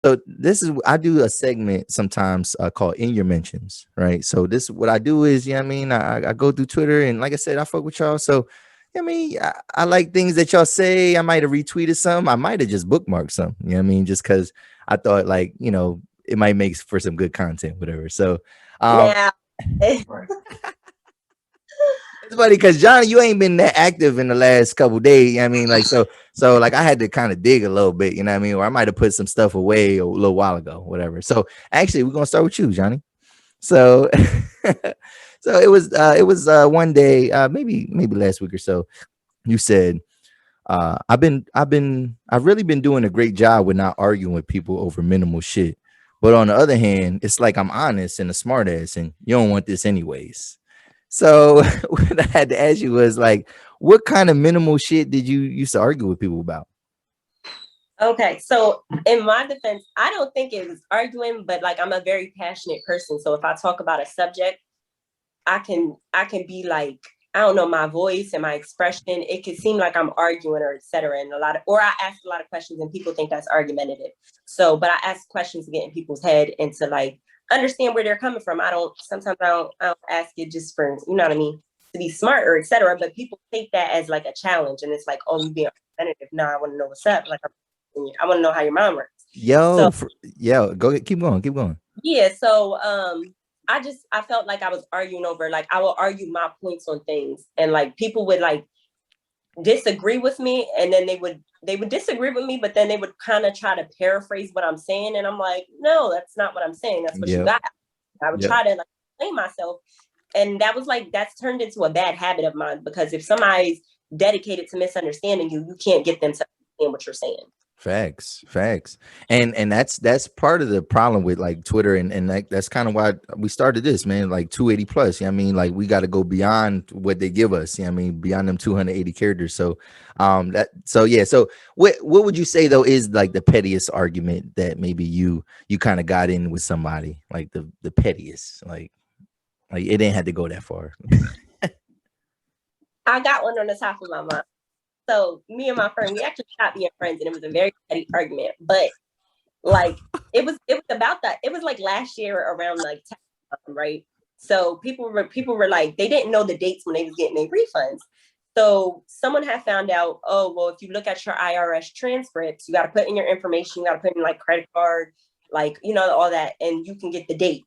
So this is I do a segment sometimes called In Your Mentions, right? So this what I do is, you know what I mean, I go through Twitter and like I said, I fuck with y'all. So I mean, I like things that y'all say. I might have retweeted some. I might have just bookmarked some. You know what I mean? Just because I thought like, it might make for some good content, whatever. So Now, it's funny because John, you ain't been that active in the last couple days. You know what I mean? Like so like I had to kind of dig a little bit, you know what I mean? Or I might have put some stuff away a little while ago, whatever. So actually we're gonna start with you, Johnny. So so it was one day, maybe last week or so, you said I've really been doing a great job with not arguing with people over minimal shit. But on the other hand, it's like I'm honest and a smartass, and you don't want this anyways. So what I had to ask you was like, what kind of minimal shit did you used to argue with people about? okay, so in my defense, I don't think it was arguing, but like I'm a very passionate person. So if I talk about a subject, I can be like, I don't know, my voice and my expression, it could seem like I'm arguing or etc. And or I ask a lot of questions and people think that's argumentative. So, but I ask questions to get in people's head and to like understand where they're coming from. Sometimes I don't ask it just for, you know what I mean, to be smart or etc. But people take that as like a challenge and it's like, oh, you being argumentative. No, I want to know what's up. Like, I want to know how your mind works. So, Yo, go ahead, keep going. yeah, so I felt like I was arguing over, like I will argue my points on things and like people would like disagree with me and then they would disagree with me, but then they would kind of try to paraphrase what I'm saying and I'm like, no, that's not what I'm saying. That's what you Yep, got. I would yep. try to like explain myself. And that was like that's turned into a bad habit of mine because if somebody's dedicated to misunderstanding you, you can't get them to understand what you're saying. Facts. And that's part of the problem with like Twitter and that's kind of why we started this, man. Like 280 plus. You know what I mean? Like we got to go beyond what they give us, you know what I mean, beyond them 280 characters. So yeah. So what would you say though is like the pettiest argument that maybe you kind of got in with somebody? Like the pettiest, like it didn't have to go that far. I got one on the top of my mind. So me and my friend, we actually stopped being friends, and it was a very petty argument. But like, it was about that. It was like last year around like time, right? So people were like they didn't know the dates when they was getting their refunds. So someone had found out, oh well, if you look at your IRS transcripts, you got to put in your information, you got to put in like credit card, like all that, and you can get the date.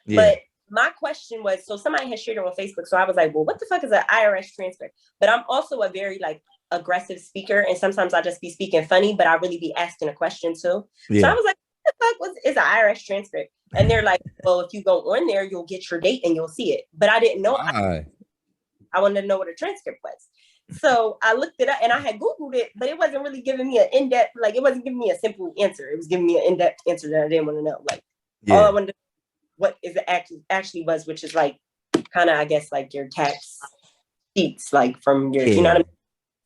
Yeah. But my question was, so somebody had shared it on Facebook. So I was like, well, what the fuck is an IRS transcript? But I'm also a very like aggressive speaker. And sometimes I just be speaking funny, but I really be asking a question too. So I Yeah. was like, what the fuck is an IRS transcript? And they're like, well, if you go on there, you'll get your date and you'll see it. But I didn't know. Why? I wanted to know what a transcript was. So I looked it up and I had Googled it, but it wasn't really giving me an in-depth, like it wasn't giving me a simple answer. It was giving me an in-depth answer that I didn't want to know. Like all I Yeah. wanted to what is it actually was, which is like kind of I guess like your tax sheets, like from your, you know what I Yeah. mean?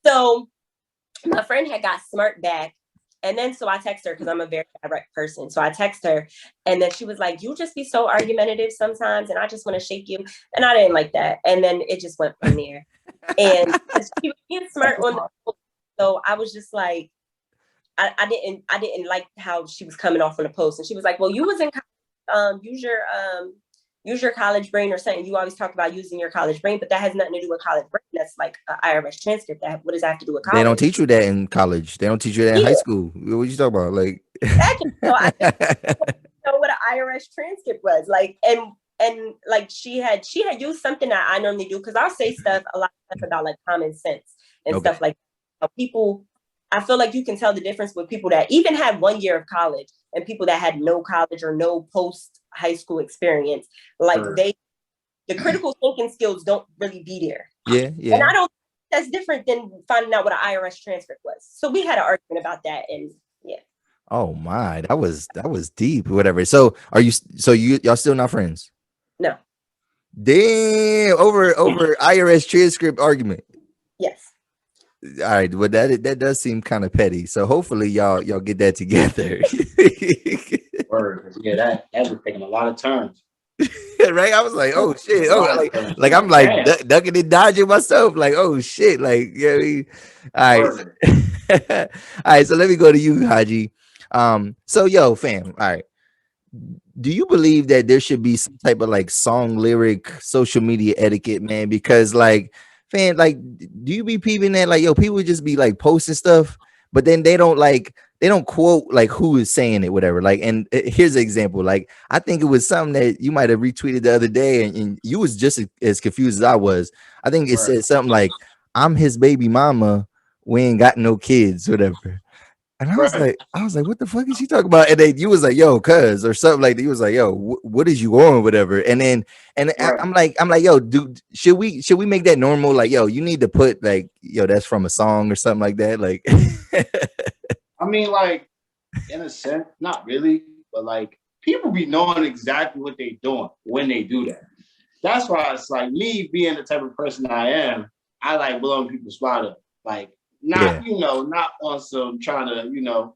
So my friend had got smart back. And then so I text her because I'm a very direct person. So I text her and then she was like, you just be so argumentative sometimes and I just want to shake you. And I didn't like that. And then it just went from there. And she was being smart on the post. So I was just like, I didn't like how she was coming off on the post. And she was like, well, you was in use your college brain or something. You always talk about using your college brain, but that has nothing to do with college brain. That's like an IRS transcript. What does that have to do with They don't college? teach you that in college. They don't teach you that in high Yeah, school. What you talking about? Like, exactly. So I just didn't know what an IRS transcript was like, and like she had used something that I normally do because I'll say a lot of stuff about like common sense and okay, stuff like that. People. I feel like you can tell the difference with people that even had 1 year of college and people that had no college or no post high school experience. Like Sure. the critical thinking skills don't really be there. yeah, And yeah. I don't, that's different than finding out what an IRS transcript was. So we had an argument about that. And yeah, Oh my, that was deep. Whatever. So are you? So y'all still not friends? no, Damn. Over IRS transcript argument. yes. All right, well that does seem kind of petty. So hopefully y'all get that together. Word. Yeah, that was taking a lot of turns. Right? I was like, oh A shit. Oh, lot of turns. like I'm like Damn. ducking and dodging myself. Like, oh shit. Like, yeah. All right. Word. All right. So let me go to you, Haji. So yo, fam, all right. Do you believe that there should be some type of like song lyric social media etiquette, man? Because like, fan, like, do you be peeping that like, yo, people just be like posting stuff, but then they don't quote like who is saying it, whatever. Like, and here's an example. Like, I think it was something that you might have retweeted the other day, and you was just as confused as I was. I think it said something like, "I'm his baby mama. We ain't got no kids, whatever." And Right. I was like, what the fuck is she talking about? And then you was like, yo, cuz, or something like that. You was like, yo, what is you on, whatever. And then, Right. I'm like, yo, dude, should we make that normal? Like, yo, you need to put like, yo, that's from a song or something like that. Like, I mean, like, in a sense, not really, but like people be knowing exactly what they doing when they do that. That's why it's like me being the type of person I am, I like blowing people's spot up. Like, yeah, not, not on some trying to,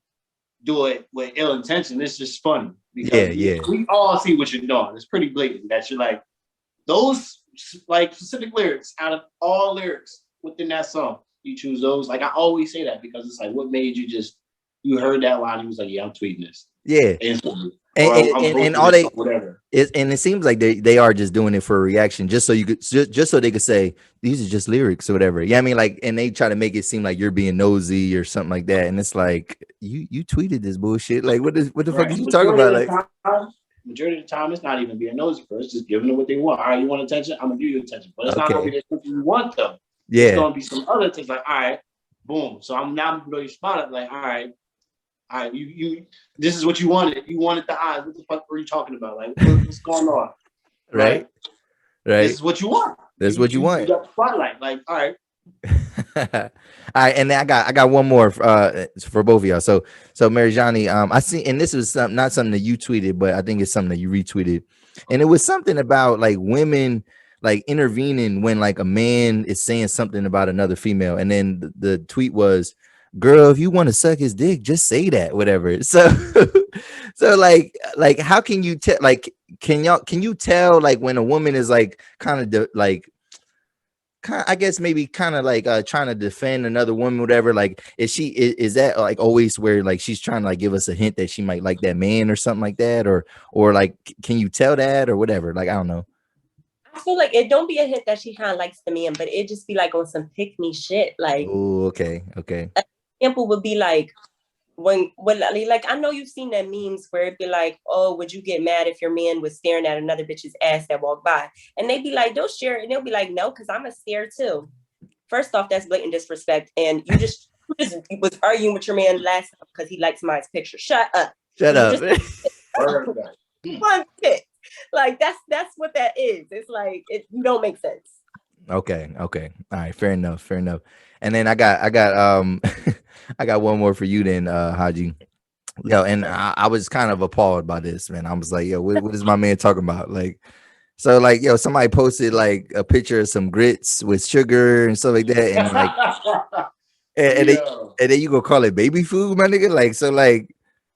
do it with ill intention. It's just funny yeah, because yeah, we all see what you're doing. It's pretty blatant that you're like, those like specific lyrics out of all lyrics within that song, you choose those. Like I always say that because it's like, what made you just you heard that line? And you was like, yeah, I'm tweeting this yeah. instantly, And or I'm and posting all this they or whatever. and it seems like they are just doing it for a reaction, just so you could just so they could say these are just lyrics or whatever. Yeah, I mean, like, and they try to make it seem like you're being nosy or something like that. And it's like you tweeted this bullshit. Like, what the fuck Right. is you talking about? Like, Majority of the time, it's not even being nosy for. It's just giving them what they want. All right, you want attention? I'm gonna give you attention, but it's not gonna be okay, the attention you want though. It's yeah, gonna be some other things like, all right, boom. So I'm now gonna blow your spot up. Like, all right, you. This is what you wanted. You wanted the eyes. What the fuck were you talking about? Like, what's going on? right, Right. This right. is what you want. That's what you You want. got the spotlight. Like, all right. All right, and then I got one more for both of y'all. So Mary Johnny, I see, and this was not something that you tweeted, but I think it's something that you retweeted, and it was something about like women like intervening when like a man is saying something about another female, and then the tweet was, "Girl, if you want to suck his dick, just say that, whatever." So, so like how can you tell like can you tell like when a woman is like kind of like I guess maybe kind of like trying to defend another woman, whatever. Like, is that like always where like she's trying to like give us a hint that she might like that man or something like that, or like can you tell that or whatever? Like, I don't know. I feel like it don't be a hint that she kind of likes the man, but it just be like on some pick me shit. Like, Oh, okay, okay, example would be like when like I know you've seen that memes where it'd be like, oh, would you get mad if your man was staring at another bitch's ass that walked by? And they'd be like, don't share it. And they'll be like, no, because I'm a stare too. First off, that's blatant disrespect. And you just was arguing with your man last time because he likes my picture. Shut up. shut You up. just one pick. Like that's what that is. It's like you don't make sense. Okay, okay, all right, fair enough, fair enough. And then I got I got one more for you then, Haji. Yo, and I was kind of appalled by this, man. I was like, yo, what is my man talking about? Like, so like, yo, somebody posted like a picture of some grits with sugar and stuff like that, and like, and, they, Yo, and then you go call it baby food, my nigga. Like, so like,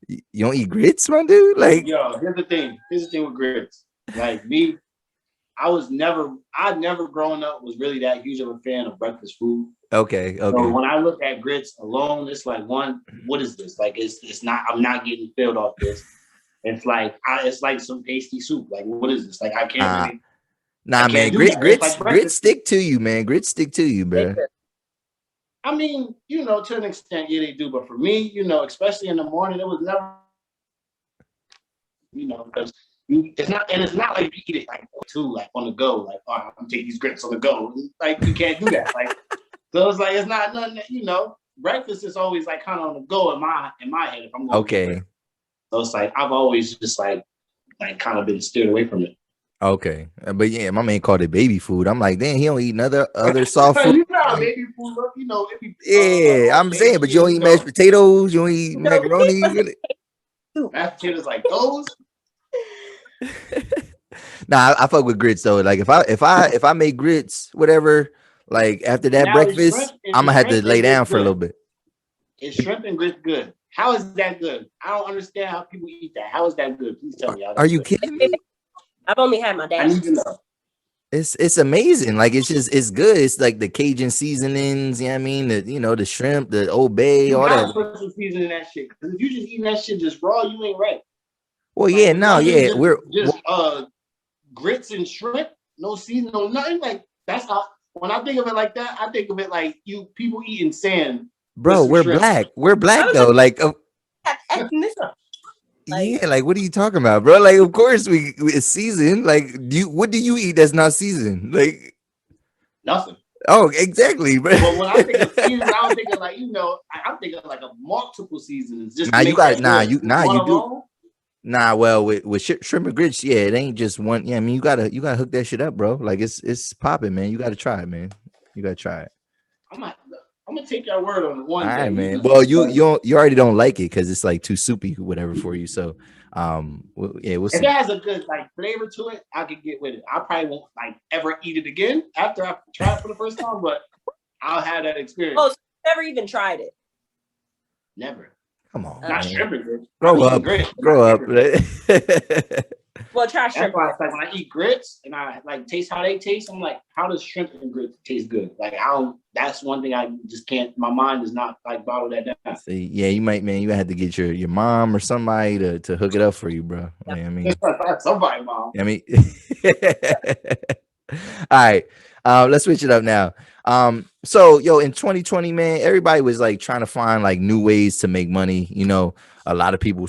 you don't eat grits, my dude? Like, yo, here's the thing. Here's the thing with grits. Like me, I never growing up was really that huge of a fan of breakfast food. okay, So okay, when I look at grits alone, it's like one, what is this? Like it's not. I'm not getting filled off this. It's like it's like some pasty soup. Like what is this? Like I can't nah, really. I nah, man. can't do that. It's like Grits breakfast. stick to you, man. Grits stick to you, bro. I mean, to an extent, yeah, they do. But for me, especially in the morning, it was never, because it's not like you eat it like too, like on the go, like, oh, I'm gonna take these grits on the go. Like you can't do that. Like so, it's like it's not nothing that. Breakfast is always like kind of on the go in my head if I'm going to get Okay, breakfast. So it's like I've always just like kind of been steered away from it. okay, but yeah, my man called it baby food. I'm like, damn, he don't eat other soft food. You know how baby food look, it be Yeah, I'm saying, but you don't eat mashed potatoes, you don't eat No, macaroni. mashed potatoes like those. Nah, I fuck with grits though. Like if I make grits, whatever, like after that Now breakfast, I'm gonna have to lay down for a little bit. Is shrimp and grits good? How is that good? I don't understand how people eat that. How is that good? Please tell me. Are you kidding me? I've only had my I dad. need to know. It's amazing. Like it's good. It's like the Cajun seasonings, you know what I mean? The shrimp, the Old Bay, You all gotta that. put some seasoning in that shit. Because if you just eating that shit just raw, you ain't right. Well, Like yeah, if no, y'all yeah. eating We're just grits and shrimp, no seasoning, no nothing. Like that's how when I think of it like that, I think of it like you people eating sand with bro, some we're shrimp. black. We're I black was though. just Like ethnicity. Like, yeah, like what are you talking about, bro? Like of course it's seasoned. Like what do you eat that's not seasoned? Like Nothing. oh, exactly, bro. But when I think of seasons, I don't think of like I'm thinking of like a multiple seasons just Nah, to you make got that good. One you do. alone, Nah, well, with shrimp and grits, yeah, it ain't just one. Yeah, I mean, you gotta hook that shit up, bro. Like it's popping, man. You gotta try it, man. You gotta try it. I'm not. I'm gonna take your word on it All one right, day. man. Well, you already don't like it because it's like too soupy, whatever for you. So, yeah, we'll If see. it has a good like flavor to it, I could get with it. I probably won't like ever eat it again after I try it for the first time, but I'll have that experience. oh, so you never even tried it. Never. Come on, Not man. shrimp and grits. Grow I'm eating up, grits. grow Not up. shrimp and grits. Well, try That's shrimp. why it's like when I eat grits and I like taste how they taste, I'm like, how does shrimp and grits taste good? Like I don't. That's one thing I just can't. My mind does not like bottle that down. See, yeah, you might, man. You had to get your mom or somebody to hook it up for you, bro. Like, I mean, Somebody, mom. I mean, all right. Let's switch it up now. So yo, in 2020, man, everybody was like trying to find like new ways to make money. A lot of people